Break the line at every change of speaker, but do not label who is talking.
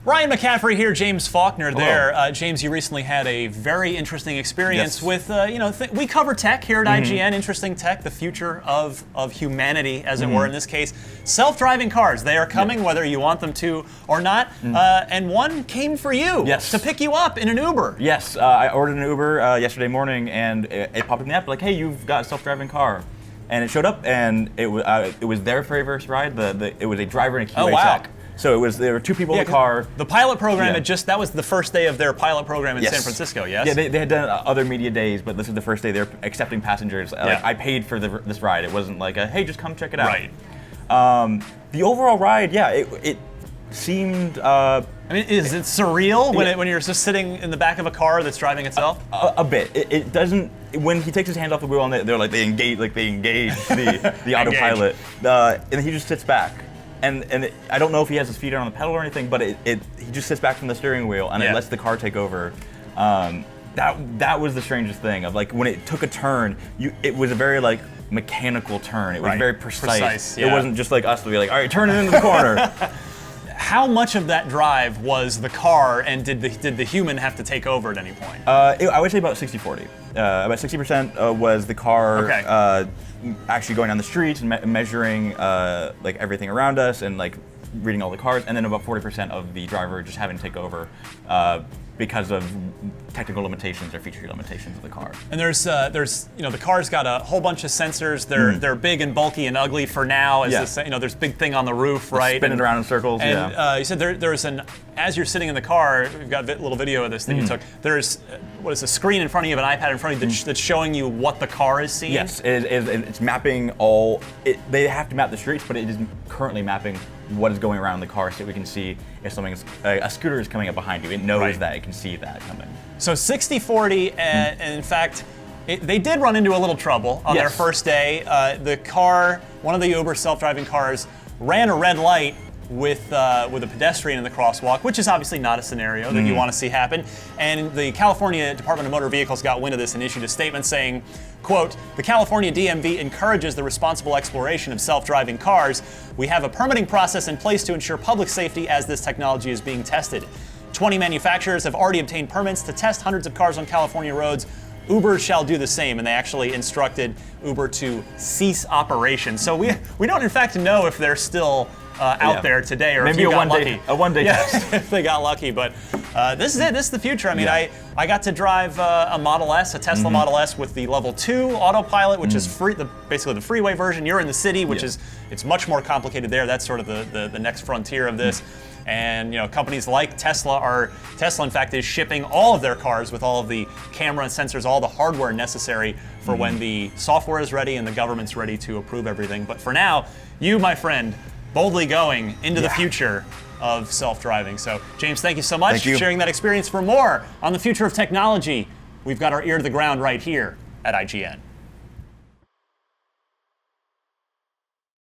Brian McCaffrey here, James Faulkner there. James, you recently had a very interesting experience with, we cover tech here at IGN, interesting tech, the future of humanity, as it were, in this case. Self-driving cars, they are coming, whether you want them to or not. And one came for you to pick you up in an Uber.
Yes, I ordered an Uber yesterday morning, and it popped up in the app like, hey, you've got a self-driving car. And it showed up, and it was their very first ride. It was a driver and a QA tech. So there were two people in the car.
The pilot program that was the first day of their pilot program in San Francisco, yes?
Yeah, they had done other media days, but this is the first day they're accepting passengers. Like, I paid for this ride. It wasn't like, hey, just come check it out.
Right.
The overall ride, it seemed...
I mean, is it surreal when you're just sitting in the back of a car that's driving itself?
A bit. It doesn't. When he takes his hands off the wheel and they engage the autopilot, and he just sits back. And I don't know if he has his feet on the pedal or anything, but he just sits back from the steering wheel and it lets the car take over. That was the strangest thing of like when it took a turn, it was a very like mechanical turn. It was very precise. It wasn't just like us to be like, all right, turn it into the corner.
How much of that drive was the car, and did the human have to take over at any point?
I would say about 60-40. About 60% was the car actually going down the streets and measuring like everything around us and like reading all the cars, and then about 40% of the driver just having to take over because of technical limitations or feature limitations of the car.
And there's the car's got a whole bunch of sensors. They're big and bulky and ugly for now. There's a big thing on the roof, right?
Spinning around in circles.
And you said there's as you're sitting in the car, we've got a little video of this that you took. There's a screen in front of you, an iPad in front of you that's showing you what the car is seeing.
Yes, it's mapping all. They have to map the streets, but it is currently mapping what is going around in the car, so we can see if a scooter is coming up behind you. It knows that. It can see that coming.
So 60-40, and in fact, they did run into a little trouble on their first day. The car, one of the Uber self-driving cars, ran a red light with a pedestrian in the crosswalk, which is obviously not a scenario that you want to see happen. And the California Department of Motor Vehicles got wind of this and issued a statement saying, quote, "The California DMV encourages the responsible exploration of self-driving cars. We have a permitting process in place to ensure public safety as this technology is being tested. 20 manufacturers have already obtained permits to test hundreds of cars on California roads. Uber shall do the same," and they actually instructed Uber to cease operation. So we don't in fact know if they're still out there today, or
maybe
if you got lucky.
A one-day test.
If they got lucky, but this is it. This is the future. I mean, I got to drive a Model S, a Tesla Model S with the Level 2 autopilot, which is free, basically the freeway version. You're in the city, which is it's much more complicated there. That's sort of the next frontier of this. And companies like Tesla in fact is shipping all of their cars with all of the camera and sensors, all the hardware necessary for when the software is ready and the government's ready to approve everything. But for now, you, my friend, boldly going into the future of self-driving. So, James, thank you so much for sharing that experience. For more on the future of technology, we've got our ear to the ground right here at IGN.